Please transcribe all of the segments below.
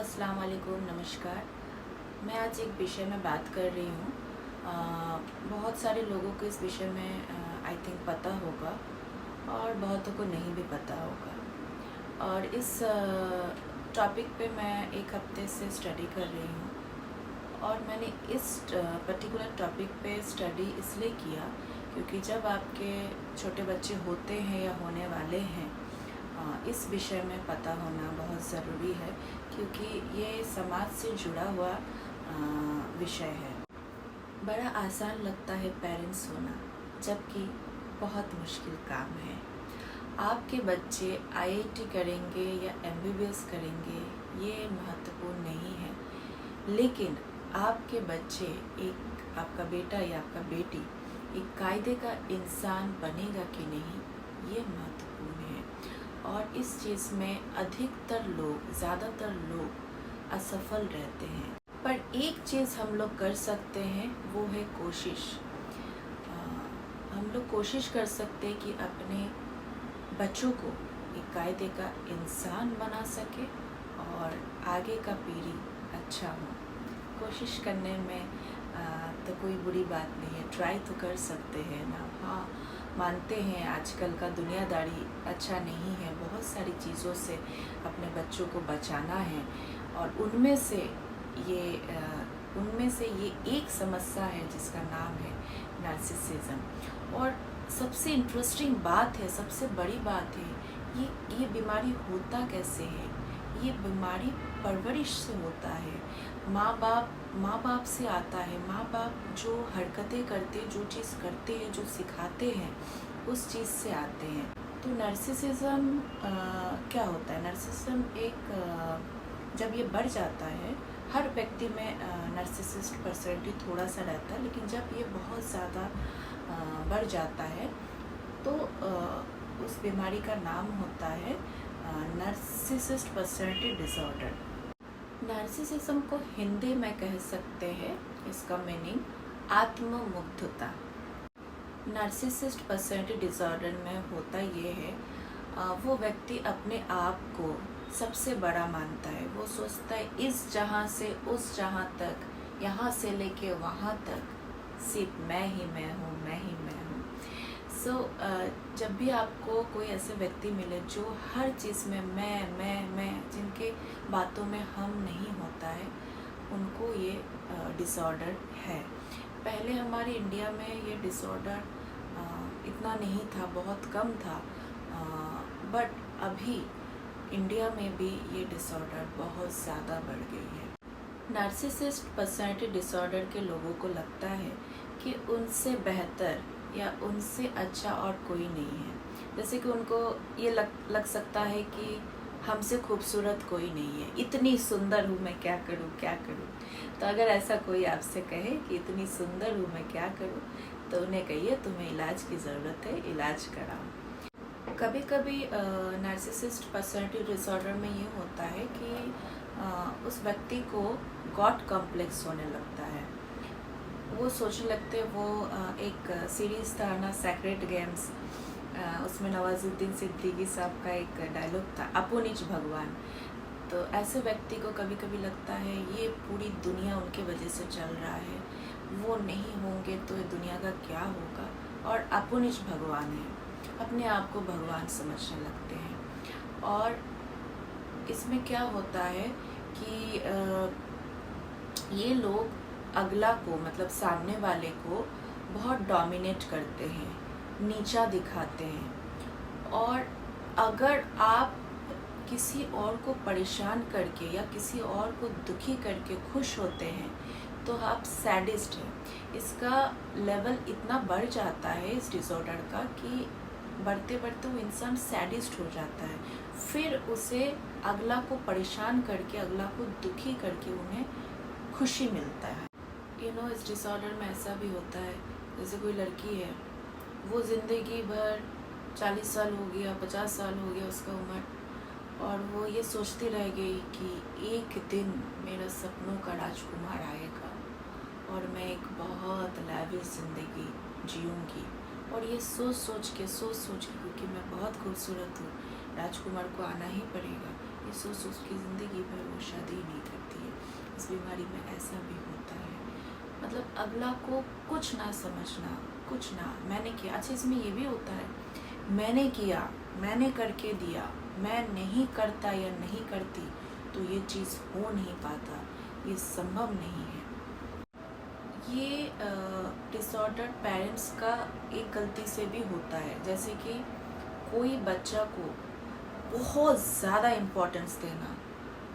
अस्सलाम वालेकुम, नमस्कार। मैं आज एक विषय में बात कर रही हूँ। बहुत सारे लोगों को इस विषय में आई थिंक पता होगा और बहुतों को नहीं भी पता होगा। और इस टॉपिक पे मैं एक हफ्ते से स्टडी कर रही हूँ और मैंने इस पर्टिकुलर टॉपिक पे स्टडी इसलिए किया क्योंकि जब आपके छोटे बच्चे होते हैं या होने वाले हैं, इस विषय में पता होना बहुत ज़रूरी है क्योंकि ये समाज से जुड़ा हुआ विषय है। बड़ा आसान लगता है पेरेंट्स होना, जबकि बहुत मुश्किल काम है। आपके बच्चे आईआईटी करेंगे या एमबीबीएस करेंगे ये महत्वपूर्ण नहीं है, लेकिन आपके बच्चे, एक आपका बेटा या आपका बेटी एक कायदे का इंसान बनेगा कि नहीं, ये महत्वपूर्ण है। और इस चीज़ में अधिकतर लोग, ज़्यादातर लोग असफल रहते हैं। पर एक चीज़ हम लोग कर सकते हैं, वो है कोशिश। हम लोग कोशिश कर सकते हैं कि अपने बच्चों को एक कायदे का इंसान बना सके और आगे का पीढ़ी अच्छा हो। कोशिश करने में तो कोई बुरी बात नहीं है, ट्राई तो कर सकते हैं ना। हाँ, मानते हैं आजकल का दुनियादारी अच्छा नहीं है, बहुत सारी चीज़ों से अपने बच्चों को बचाना है और उनमें से ये एक समस्या है जिसका नाम है नार्सिसिज्म। और सबसे इंटरेस्टिंग बात है, सबसे बड़ी बात है, ये बीमारी होता कैसे है। ये बीमारी परवरिश से होता है, माँ बाप से आता है। माँ बाप जो हरकतें करते, जो चीज़ करते हैं, जो सिखाते हैं, उस चीज़ से आते हैं। तो नार्सिसिज्म क्या होता है? नार्सिसिज्म जब ये बढ़ जाता है, हर व्यक्ति में नार्सिसिस्ट पर्सनैलिटी थोड़ा सा रहता है, लेकिन जब ये बहुत ज़्यादा बढ़ जाता है तो उस बीमारी का नाम होता है नार्सिसिस्ट पर्सनैलिटी डिसऑर्डर। नार्सिसिज्म को हिंदी में कह सकते हैं, इसका मीनिंग आत्ममुग्धता। नार्सिसिस्ट पर्सनैलिटी डिसऑर्डर में होता ये है, वो व्यक्ति अपने आप को सबसे बड़ा मानता है। वो सोचता है इस जहाँ से उस जहाँ तक, यहाँ से लेके वहाँ तक सिर्फ मैं ही मैं हूँ, मैं ही मैं हूँ। जब भी आपको कोई ऐसे व्यक्ति मिले जो हर चीज़ में मैं, जिनके बातों में हम नहीं होता है, उनको ये डिसऑर्डर है। पहले हमारे इंडिया में ये डिसऑर्डर इतना नहीं था, बहुत कम था, बट अभी इंडिया में भी ये डिसऑर्डर बहुत ज़्यादा बढ़ गई है। नार्सिसिस्ट पर्सनैलिटी डिसऑर्डर के लोगों को लगता है कि उनसे बेहतर या उनसे अच्छा और कोई नहीं है। जैसे कि उनको ये लग सकता है कि हमसे खूबसूरत कोई नहीं है, इतनी सुंदर हूँ मैं, क्या करूँ। तो अगर ऐसा कोई आपसे कहे कि इतनी सुंदर हूँ मैं, क्या करूँ, तो उन्हें कहिए तुम्हें इलाज की ज़रूरत है, इलाज कराओ। कभी कभी नार्सिसिस्ट पर्सनैलिटी डिसऑर्डर में ये होता है कि उस व्यक्ति को गॉड कॉम्प्लेक्स होने लगता है। वो सोचने लगते, वो एक सीरीज़ था ना, सेक्रेट गेम्स, उसमें नवाजुद्दीन सिद्दीकी साहब का एक डायलॉग था, अपुनिज भगवान। तो ऐसे व्यक्ति को कभी कभी लगता है ये पूरी दुनिया उनके वजह से चल रहा है, वो नहीं होंगे तो दुनिया का क्या होगा, और अपुनिज भगवान है, अपने आप को भगवान समझने लगते हैं। और इसमें क्या होता है कि ये लोग अगला को, मतलब सामने वाले को बहुत डोमिनेट करते हैं, नीचा दिखाते हैं। और अगर आप किसी और को परेशान करके या किसी और को दुखी करके खुश होते हैं तो आप सैडिस्ट हैं। इसका लेवल इतना बढ़ जाता है इस डिसऑर्डर का कि बढ़ते बढ़ते वो इंसान सैडिस्ट हो जाता है। फिर उसे अगला को परेशान करके, अगला को दुखी करके उन्हें खुशी मिलता है। इस डिसऑर्डर में ऐसा भी होता है, जैसे कोई लड़की है, वो ज़िंदगी भर 40 साल हो गया, 50 साल हो गया उसका उम्र, और वो ये सोचती रह गई कि एक दिन मेरा सपनों का राजकुमार आएगा और मैं एक बहुत लाविश ज़िंदगी जीऊँगी। और ये सोच सोच के, क्योंकि मैं बहुत खूबसूरत हूँ, राजकुमार को आना ही पड़ेगा, ये सोच सोच की ज़िंदगी भर वो शादी ही नहीं करती है। इस बीमारी में ऐसा भी होता है, मतलब अगला को कुछ ना समझना, कुछ ना, मैंने किया। अच्छा, इसमें ये भी होता है, मैंने किया, मैंने करके दिया, मैं नहीं करता या नहीं करती तो ये चीज़ हो नहीं पाता, ये संभव नहीं है। ये डिसऑर्डर पेरेंट्स का एक गलती से भी होता है, जैसे कि कोई बच्चा को बहुत ज़्यादा इम्पोर्टेंस देना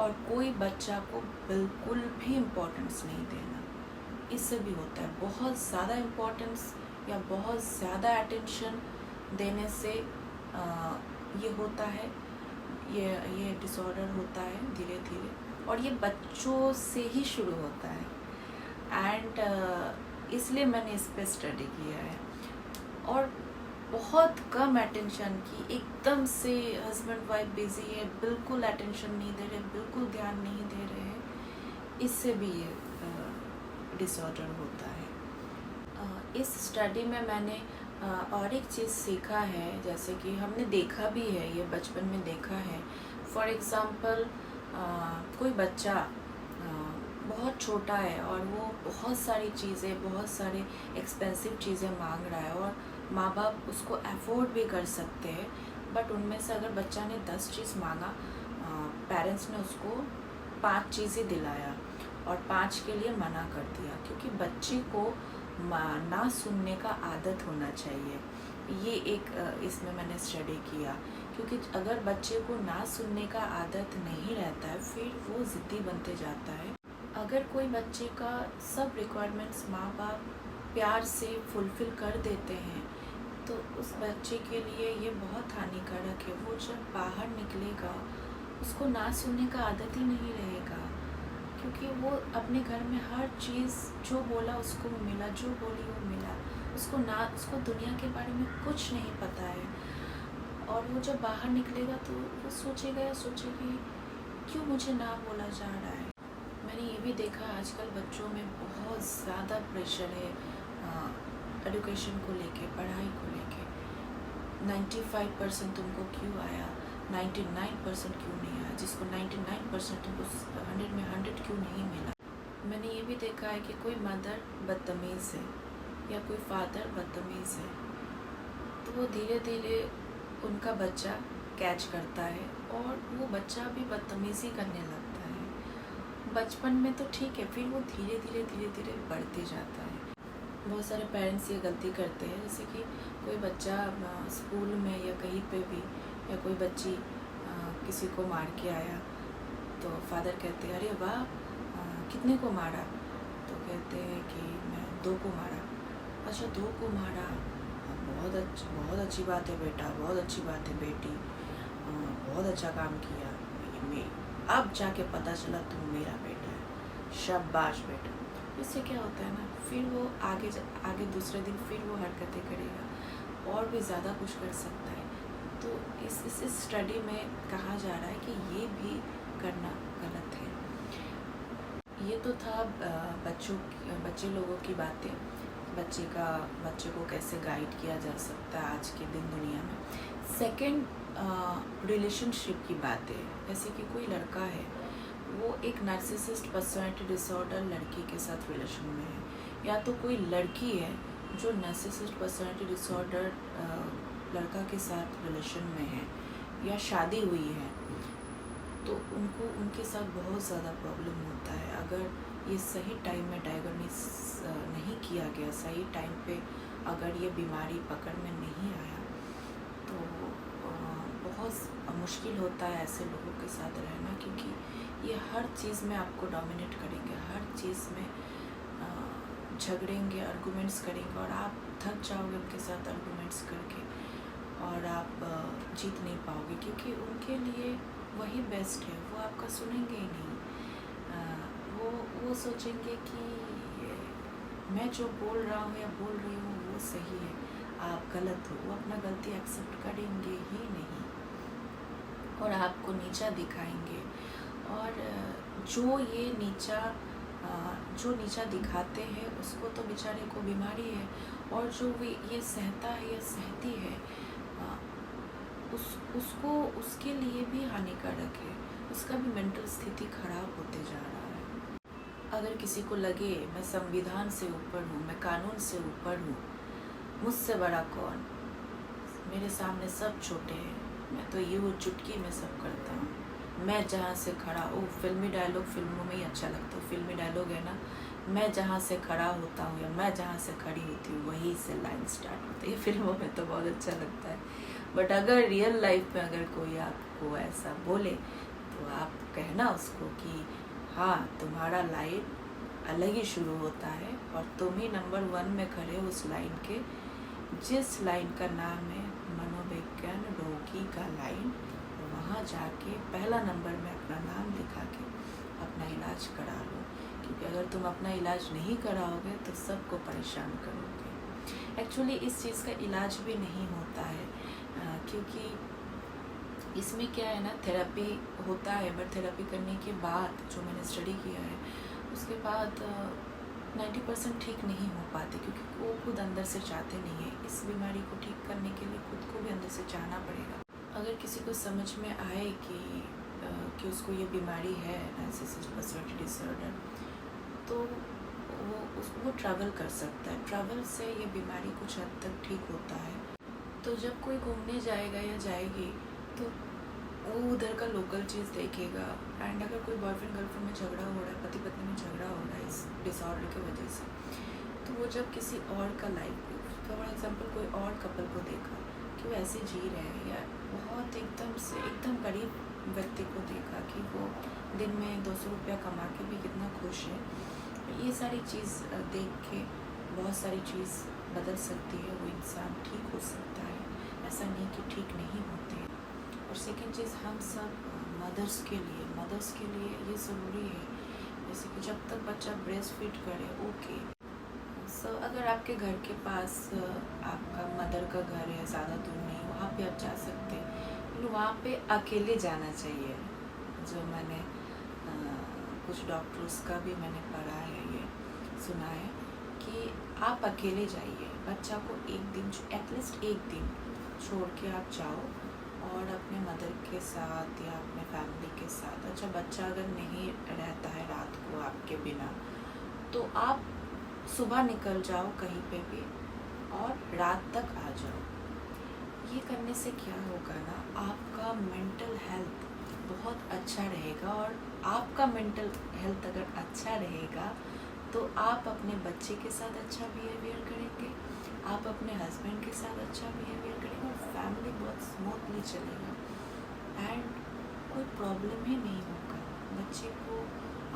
और कोई बच्चा को बिल्कुल भी इम्पोर्टेंस नहीं देना, इससे भी होता है। बहुत ज़्यादा इम्पोर्टेंस या बहुत ज़्यादा अटेंशन देने से ये होता है, ये डिसऑर्डर होता है धीरे धीरे, और ये बच्चों से ही शुरू होता है। एंड इसलिए मैंने इस पर स्टडी किया है। और बहुत कम अटेंशन की, एकदम से हस्बैंड वाइफ बिजी है, बिल्कुल अटेंशन नहीं दे रहे, बिल्कुल ध्यान नहीं दे रहे हैं, इससे भी ये डिसऑर्डर होता है। इस स्टडी में मैंने और एक चीज़ सीखा है, जैसे कि हमने देखा भी है, ये बचपन में देखा है। फॉर एग्ज़ाम्पल, कोई बच्चा बहुत छोटा है और वो बहुत सारी चीज़ें, बहुत सारे एक्सपेंसिव चीज़ें मांग रहा है और माँ बाप उसको अफोर्ड भी कर सकते हैं, बट उनमें से अगर बच्चा ने 10 चीज़ मांगा, पेरेंट्स ने उसको 5 चीज़ें दिलाया और 5 के लिए मना कर दिया, क्योंकि बच्चे को ना सुनने का आदत होना चाहिए। ये एक इसमें मैंने स्टडी किया, क्योंकि अगर बच्चे को ना सुनने का आदत नहीं रहता है, फिर वो ज़िद्दी बनते जाता है। अगर कोई बच्चे का सब रिक्वायरमेंट्स माँ बाप प्यार से फुलफ़िल कर देते हैं, तो उस बच्चे के लिए ये बहुत हानिकारक है। वो जब बाहर निकलेगा, उसको ना सुनने का आदत ही नहीं रहेगा, क्योंकि वो अपने घर में हर चीज़ जो बोला उसको मिला, जो बोली वो मिला, उसको दुनिया के बारे में कुछ नहीं पता है। और वो जब बाहर निकलेगा तो वो सोचेगा या सोचेगी, क्यों मुझे ना बोला जा रहा है। मैंने ये भी देखा, आजकल बच्चों में बहुत ज़्यादा प्रेशर है एजुकेशन को लेके, पढ़ाई को लेके। 95% तुमको क्यों आया, 99% क्यों नहीं आया, जिसको 99% तुमको 100 में 100 क्यों नहीं मिला। मैंने ये भी देखा है कि कोई मदर बदतमीज़ है या कोई फादर बदतमीज़ है, तो वो धीरे धीरे उनका बच्चा कैच करता है और वो बच्चा भी बदतमीज़ी करने लगता है। बचपन में तो ठीक है, फिर वो धीरे धीरे बढ़ते जाता है। बहुत सारे पेरेंट्स ये गलती करते हैं, जैसे कि कोई बच्चा स्कूल में या कहीं पे भी, या कोई बच्ची किसी को मार के आया, तो फादर कहते हैं, अरे वाह, कितने को मारा? तो कहते हैं कि मैं 2 को मारा। अच्छा, 2 को मारा, बहुत अच्छी बात है बेटा, बहुत अच्छी बात है बेटी, बहुत अच्छा काम किया। अब जाके पता चला तुम मेरा बेटा है, शाबाश बेटा। इससे क्या होता है ना, फिर वो आगे दूसरे दिन फिर वो हरकतें करेगा और भी ज़्यादा कुछ कर सकता है। तो इस स्टडी में कहा जा रहा है कि ये भी करना गलत है। ये तो था बच्चे लोगों की बातें, बच्चे को कैसे गाइड किया जा सकता है आज के दिन दुनिया में। सेकंड, रिलेशनशिप की बातें, जैसे कि कोई लड़का है, वो एक नार्सिसिस्ट पर्सनालिटी डिसऑर्डर लड़की के साथ रिलेशन में है, या तो कोई लड़की है जो नार्सिसिस्ट पर्सनालिटी डिसऑर्डर लड़का के साथ रिलेशन में है या शादी हुई है, तो उनके साथ बहुत ज़्यादा प्रॉब्लम होता है। अगर ये सही टाइम में डायग्नोसिस नहीं किया गया, सही टाइम पे अगर ये बीमारी पकड़ में नहीं आया, तो बहुत मुश्किल होता है ऐसे लोगों के साथ रहना, क्योंकि ये हर चीज़ में आपको डोमिनेट करेंगे, हर चीज़ में झगड़ेंगे, आर्गूमेंट्स करेंगे, और आप थक जाओगे उनके साथ आर्गूमेंट्स करके, और आप जीत नहीं पाओगे, क्योंकि उनके लिए वही बेस्ट है। वो आपका सुनेंगे ही नहीं। वो सोचेंगे कि मैं जो बोल रहा हूँ या बोल रही हूँ वो सही है, आप गलत हो। वो अपना गलती एक्सेप्ट करेंगे ही नहीं और आपको नीचा दिखाएंगे। और जो नीचा दिखाते हैं उसको तो बेचारे को बीमारी है, और जो ये सहता है या सहती है उसके लिए भी हानिकारक है। उसका भी मेंटल स्थिति खराब होते जा रहा है। अगर किसी को लगे मैं संविधान से ऊपर हूँ, मैं कानून से ऊपर हूँ, मुझसे बड़ा कौन, मेरे सामने सब छोटे हैं, मैं तो यूँ चुटकी में सब करता हूँ, मैं जहाँ से खड़ा, वो फिल्मी डायलॉग फिल्मों में ही अच्छा लगता है, फिल्मी डायलॉग है ना, मैं जहाँ से खड़ा होता हूँ या मैं जहाँ से खड़ी होती हूँ वहीं से लाइन स्टार्ट होती है। फिल्मों में तो बहुत अच्छा लगता है, बट अगर रियल लाइफ में अगर कोई आपको ऐसा बोले तो आप कहना उसको कि हाँ, तुम्हारा लाइन अलग ही शुरू होता है और तुम ही नंबर 1 में खड़े हो उस लाइन के, जिस लाइन का नाम है मनोविज्ञान रोगी का लाइन। वहाँ जाके पहला नंबर में अपना नाम लिखा के अपना इलाज करा लो, क्योंकि अगर तुम अपना इलाज नहीं कराओगे तो सबको परेशान करोगे। एक्चुअली इस चीज़ का इलाज भी नहीं होता है, क्योंकि इसमें क्या है ना, थेरेपी होता है, बट थेरेपी करने के बाद जो मैंने स्टडी किया है उसके बाद 90% ठीक नहीं हो पाते, क्योंकि वो खुद अंदर से चाहते नहीं है। इस बीमारी को ठीक करने के लिए खुद को भी अंदर से चाहना पड़ेगा। अगर किसी को समझ में आए कि उसको ये बीमारी है नार्सिसिस्ट पर्सनालिटी डिसऑर्डर, तो वो ट्रैवल कर सकता है। ट्रैवल से ये बीमारी कुछ हद तक ठीक होता है। तो जब कोई घूमने जाएगा या जाएगी तो वो उधर का लोकल चीज़ देखेगा, एंड अगर कोई बॉयफ्रेंड गर्लफ्रेंड में झगड़ा हो रहा है, पति पत्नी में झगड़ा हो रहा है इस डिसऑर्डर की वजह से, तो वो जब किसी और का लाइफ, फॉर एग्जांपल कोई और कपल को देखा कि वो ऐसे जी रहे हैं, या बहुत एकदम करीब व्यक्ति को देखा कि वो दिन में 200 रुपया कमा के भी कितना खुश है, ये सारी चीज़ देख के बहुत सारी चीज़ बदल सकती है, वो इंसान ठीक हो सकता है। ऐसा नहीं कि ठीक नहीं होते हैं। और सेकंड चीज़, हम सब मदर्स के लिए ये ज़रूरी है, जैसे कि जब तक बच्चा ब्रेस्ट फीड करे, ओके, सो अगर आपके घर के पास आपका मदर का घर है, ज़्यादा दूर नहीं, वहाँ पे आप जा सकते हैं, लेकिन वहाँ पे अकेले जाना चाहिए। जो मैंने कुछ डॉक्टर्स का भी मैंने पढ़ा है, ये सुना है कि आप अकेले जाइए, बच्चा को एक दिन, एटलीस्ट एक दिन छोड़ के आप जाओ, और अपने मदर के साथ या अपने फैमिली के साथ। अच्छा, बच्चा अगर नहीं रहता है रात को आपके बिना, तो आप सुबह निकल जाओ कहीं पे भी और रात तक आ जाओ। ये करने से क्या होगा ना, आपका मेंटल हेल्थ बहुत अच्छा रहेगा, और आपका मेंटल हेल्थ अगर अच्छा रहेगा तो आप अपने बच्चे के साथ अच्छा बिहेवियर करेंगे, आप अपने हस्बैंड के साथ अच्छा बिहेवियर करेंगे, और फैमिली बहुत स्मूथली चलेगा, एंड कोई प्रॉब्लम ही नहीं होगा। बच्चे को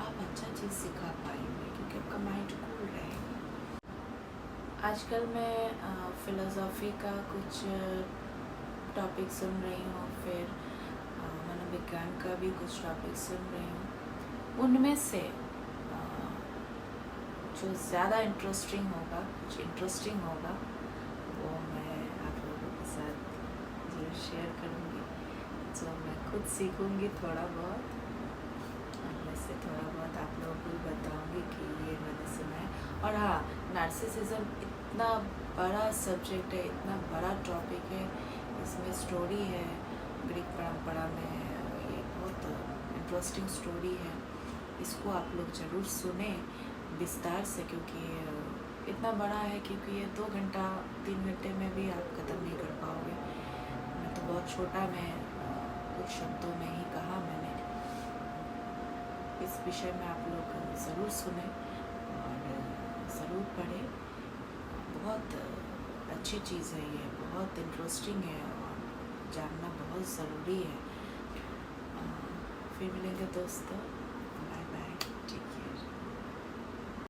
आप अच्छा चीज़ सिखा पाएंगे, क्योंकि आपका माइंड कूल रहेगा। आजकल मैं फ़िलोसॉफ़ी का कुछ टॉपिक सुन रही हूँ, फिर मनोविज्ञान का भी कुछ टॉपिक सुन रही हूँ। उनमें से जो ज़्यादा इंटरेस्टिंग होगा वो मैं आप लोगों के साथ ज़रूर शेयर करूँगी, जो मैं खुद सीखूँगी थोड़ा बहुत, और वैसे थोड़ा बहुत आप लोगों को भी बताऊँगी कि ये मैंने सुना है। और हाँ, नार्सिसिज्म इतना बड़ा सब्जेक्ट है, इतना बड़ा टॉपिक है, इसमें स्टोरी है, ग्रीक परंपरा में ये बहुत इंटरेस्टिंग स्टोरी है। इसको आप लोग ज़रूर सुने विस्तार से, क्योंकि इतना बड़ा है, क्योंकि ये 2 घंटा 3 घंटे में भी आप ख़त्म नहीं कर पाओगे। मैं तो बहुत छोटा, मैं कुछ शब्दों में ही कहा मैंने। इस विषय में आप लोग ज़रूर सुने और ज़रूर पढ़ें। बहुत अच्छी चीज़ है ये, बहुत इंटरेस्टिंग है और जानना बहुत ज़रूरी है। फिर मिलेंगे दोस्तों।